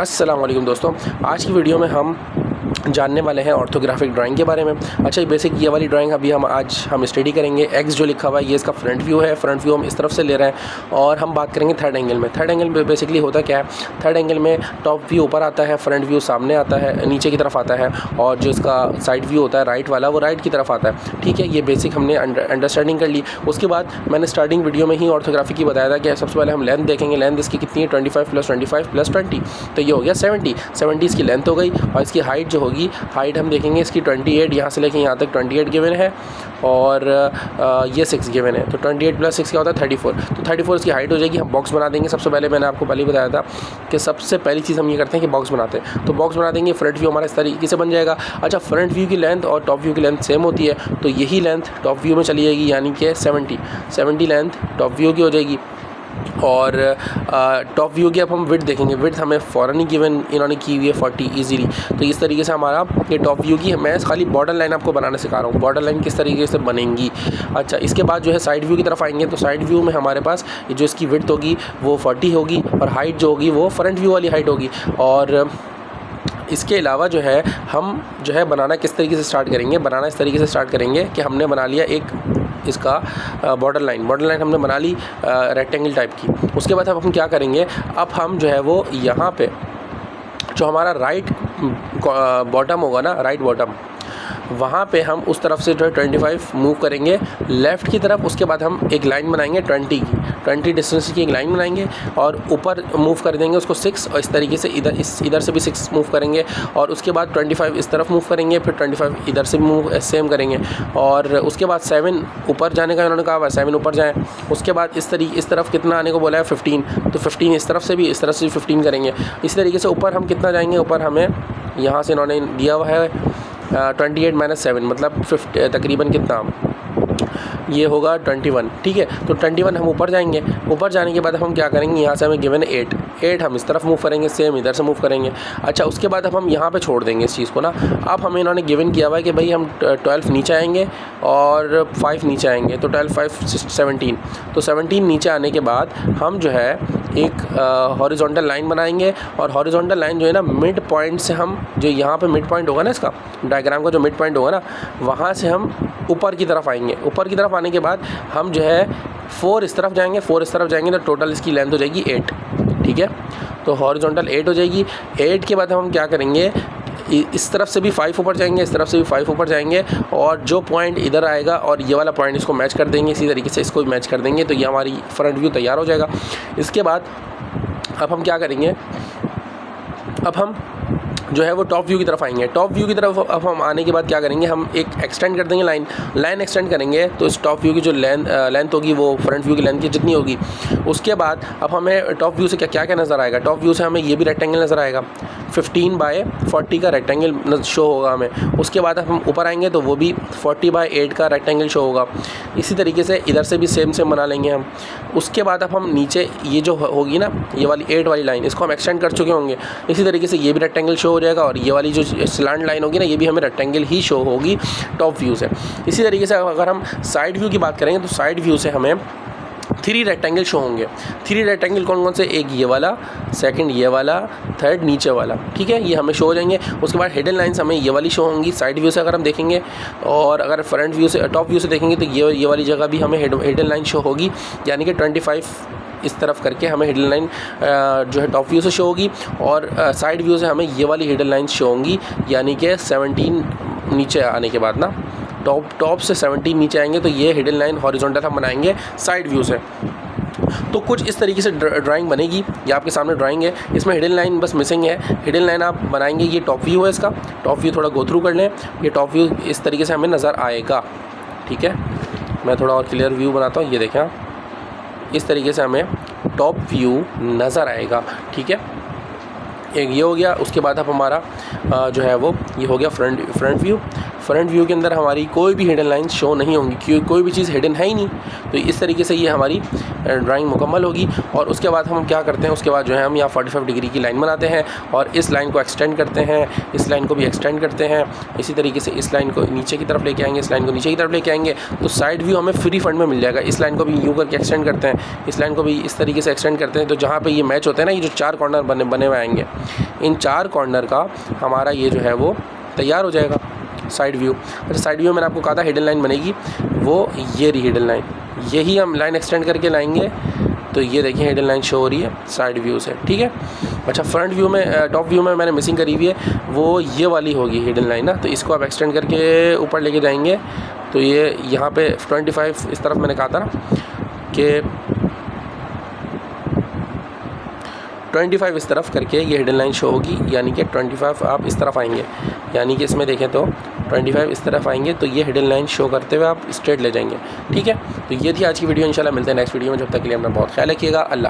अस्सलाम वालेकुम दोस्तों, आज की वीडियो में हम जानने वाले हैं ऑर्थोग्राफिक ड्राइंग के बारे में। अच्छा, बेसिक ये वाली ड्राइंग अभी हम स्टडी करेंगे। एक्स जो लिखा हुआ है ये इसका फ्रंट व्यू है। फ्रंट व्यू हम इस तरफ से ले रहे हैं और हम बात करेंगे थर्ड एंगल में। थर्ड एंगल में बेसिकली होता क्या है, थर्ड एंगल में टॉप व्यू ऊपर आता है, फ्रंट व्यू सामने आता है, नीचे की तरफ आता है, और जो इसका साइड व्यू होता है राइट वाला वो राइट की तरफ आता है। ठीक है, ये बेसिक हमने अंडरस्टैंडिंग कर ली। उसके बाद मैंने स्टार्टिंग वीडियो में ही ऑर्थोग्राफी की बताया था कि सबसे पहले हम लेंथ देखेंगे। लेंथ इसकी कितनी है, 25 + 25 + 20, तो ये हो गया 70 इसकी लेंथ हो गई। और इसकी हाइट जो होगी, हाइट हम देखेंगे इसकी 28, यहाँ से लेके यहाँ तक 28 गिवन है, और ये 6 गिवन है, तो 28 + 6 क्या होता है 34। तो 34 इसकी हाइट हो जाएगी। हम बॉक्स बना देंगे। सबसे पहले मैंने आपको पहले ही बताया था कि सबसे पहली चीज़ हम ये करते हैं कि बॉक्स बनाते हैं। तो बॉक्स बना देंगे, फ्रंट व्यू हमारा इस तरीके से बन जाएगा। अच्छा, फ्रंट व्यू की लेंथ और टॉप व्यू की लेंथ सेम होती है, तो यही लेंथ टॉप व्यू में चली जाएगी, यानी कि 70 लेंथ टॉप व्यू की हो जाएगी। और टॉप व्यू की अब हम विड्थ देखेंगे। विड्थ हमें फ़ौरन ही गिवन इन्होंने की हुई है 40 ईजीली। तो इस तरीके से हमारा ये टॉप व्यू की, मैं खाली बॉर्डर लाइन आपको बनाना सिखा रहा हूँ, बॉर्डर लाइन किस तरीके से बनेंगी। अच्छा, इसके बाद जो है साइड व्यू की तरफ आएंगे, तो साइड व्यू में हमारे पास जो इसकी विड्थ होगी वो 40 होगी, और हाइट जो होगी वो फ्रंट व्यू वाली हाइट होगी। और इसके अलावा जो है हम जो है बनाना किस तरीके से स्टार्ट करेंगे, बनाना इस तरीके से स्टार्ट करेंगे कि हमने बना लिया एक इसका बॉर्डर लाइन हमने बना ली रेक्टेंगल टाइप की। उसके बाद अब हम क्या करेंगे, अब हम जो है वो यहाँ पे जो हमारा राइट बॉटम होगा ना, राइट बॉटम, वहाँ पे हम उस तरफ से जो है 25 मूव करेंगे लेफ़्ट की तरफ। उसके बाद हम एक लाइन बनाएंगे 20 डिस्टेंस की एक लाइन बनाएंगे, और ऊपर मूव कर देंगे उसको 6, और इस तरीके से इधर से भी 6 मूव करेंगे, और उसके बाद 25 इस तरफ मूव करेंगे, फिर 25 इधर से मूव सेम करेंगे, और उसके बाद 7 ऊपर जाने का उन्होंने कहा 7 ऊपर जाएँ। उसके बाद इस तरफ कितना आने को बोला है 15, तो 15 इस तरफ से भी 15 करेंगे। इस तरीके से ऊपर हम कितना जाएंगे, ऊपर हमें यहाँ से इन्होंने दिया हुआ है 28 - 7 मतलब 50, तकरीबन कितना ये होगा 21। ठीक है, तो 21 हम ऊपर जाएंगे। ऊपर जाने के बाद हम क्या करेंगे, यहाँ से हमें गिवन 8 हम इस तरफ मूव करेंगे, सेम इधर से मूव करेंगे। अच्छा, उसके बाद अब हम यहाँ पे छोड़ देंगे इस चीज़ को ना। अब हमें इन्होंने गिवन किया हुआ है कि भाई हम 12 नीचे आएंगे और 5 नीचे आएंगे, तो 12 5 17, तो 17 नीचे आने के बाद हम जो है एक हॉरिजॉन्टल लाइन बनाएंगे, और हॉरिजॉन्टल लाइन जो है ना, मिड पॉइंट से हम जो यहाँ पे मिड पॉइंट होगा ना, इसका डायग्राम का जो मिड पॉइंट होगा ना, वहाँ से हम ऊपर की तरफ आएंगे। ऊपर की तरफ आने के बाद हम जो है 4 इस तरफ जाएंगे, तो टोटल इसकी लेंथ हो जाएगी 8। ठीक है, तो हॉरिजॉन्टल 8 हो जाएगी। 8 के बाद हम क्या करेंगे, इस तरफ से भी 5 ऊपर जाएंगे, इस तरफ से भी 5 ऊपर जाएंगे, और जो पॉइंट इधर आएगा और ये वाला पॉइंट इसको मैच कर देंगे, इसी तरीके से इसको भी मैच कर देंगे, तो ये हमारी फ्रंट व्यू तैयार हो जाएगा। इसके बाद अब हम क्या करेंगे, अब हम जो है वो टॉप व्यू की तरफ आएंगे। टॉप व्यू की तरफ अब हम आने के बाद क्या करेंगे, हम एक एक्सटेंड कर देंगे लाइन एक्सटेंड करेंगे, तो इस टॉप व्यू की जो लेंथ होगी वो फ्रंट व्यू की लेंथ की जितनी होगी। उसके बाद अब हमें टॉप व्यू से क्या क्या नज़र आएगा, टॉप व्यू से हमें ये भी रेक्टेंगल नज़र आएगा, 15/40 का रेक्टेंगल शो होगा हमें। उसके बाद हम ऊपर आएंगे तो वो भी 40/8 का रेक्टेंगल शो होगा। इसी तरीके से इधर से भी सेम बना लेंगे हम। उसके बाद अब हम नीचे ये जो होगी ना, ये वाली 8 वाली लाइन, इसको हम एक्सटेंड कर चुके होंगे। इसी तरीके से ये भी रेक्टेंगल शो हो जाएगा, और ये वाली जो स्लैंट लाइन होगी ना, ये भी हमें रेक्टेंगल ही शो होगी टॉप व्यू से। इसी तरीके से अगर हम साइड व्यू की बात करेंगे, तो साइड व्यू से हमें 3 रेक्टेंगल शो होंगे। 3 रेक्टेंगल कौन से, एक ये वाला, सेकंड ये वाला, थर्ड नीचे वाला। ठीक है, ये हमें शो हो जाएंगे। उसके बाद हिडन लाइंस हमें ये वाली शो होंगी साइड व्यू से अगर हम देखेंगे, और अगर फ्रंट व्यू से टॉप व्यू से देखेंगे तो ये वाली जगह भी हमें हिडन लाइन शो होगी, यानी कि 25 इस तरफ करके हमें हिडन लाइन जो है टॉप व्यू से शो होगी, और साइड व्यू से हमें ये वाली हिडन लाइन शो होंगी, यानी कि 17 नीचे आने के बाद ना, टॉप से 17 नीचे आएंगे, तो ये हिडन लाइन हॉरिजॉन्टल हम बनाएंगे साइड व्यू से। तो कुछ इस तरीके से ड्राइंग बनेगी। ये आपके सामने ड्राइंग है, इसमें हिडन लाइन बस मिसिंग है। हिडन लाइन आप बनाएंगे, ये टॉप व्यू है इसका। टॉप व्यू थोड़ा गो थ्रू कर लें, ये टॉप व्यू इस तरीके से हमें नज़र आएगा। ठीक है, मैं थोड़ा और क्लियर व्यू बनाता हूँ। ये देखें, इस तरीके से हमें टॉप व्यू नज़र आएगा। ठीक है, एक ये हो गया। उसके बाद अब हमारा जो है वो ये हो गया फ्रंट व्यू। फ्रंट व्यू के अंदर हमारी कोई भी हिडन लाइन शो नहीं होंगी क्योंकि कोई भी चीज़ हिडन है ही नहीं। तो इस तरीके से ये हमारी ड्राइंग मुकम्मल होगी। और उसके बाद हम क्या करते हैं, उसके बाद जो है हम यहाँ 45 डिग्री की लाइन बनाते हैं और इस लाइन को एक्सटेंड करते हैं, इस लाइन को भी एक्सटेंड करते हैं। इसी तरीके से इस लाइन को नीचे की तरफ लेके आएंगे, इस लाइन को नीचे की तरफ लेके आएंगे, तो साइड व्यू हमें फ्री फंड में मिल जाएगा। इस लाइन को भी यूँ करके एक्सटेंड करते हैं, इस लाइन को भी इस तरीके से एक्सटेंड करते हैं। तो जहाँ पे ये मैच होते हैं ना, ये जो 4 कॉर्नर बने हुए आएंगे, इन 4 कॉर्नर का हमारा ये जो है वो तैयार हो जाएगा साइड व्यू। अच्छा, साइड व्यू मैंने आपको कहा था हिडन लाइन बनेगी, वो ये रही हिडन लाइन, यही हम लाइन एक्सटेंड करके लाएंगे। तो ये देखिए हिडन लाइन शो हो रही है साइड व्यू से, ठीक है। अच्छा, फ्रंट व्यू में टॉप व्यू में मैंने मिसिंग करी हुई है, वो ये वाली होगी हिडन लाइन ना। तो इसको आप एक्सटेंड करके ऊपर लेके जाएंगे तो ये यहाँ पे 25 इस तरफ मैंने कहा था ना कि 25 इस तरफ करके ये हिडन लाइन शो होगी, यानी कि 25 आप इस तरफ आएंगे, यानी कि इसमें देखें तो 25 इस तरफ आएंगे तो ये हिडन लाइन शो करते हुए आप स्ट्रेट ले जाएंगे, ठीक है। तो ये थी आज की वीडियो, इंशाल्लाह मिलते हैं नेक्स्ट वीडियो में। जब तक के लिए अपना बहुत ख्याल रखिएगा। अल्लाह हाफ़िज़।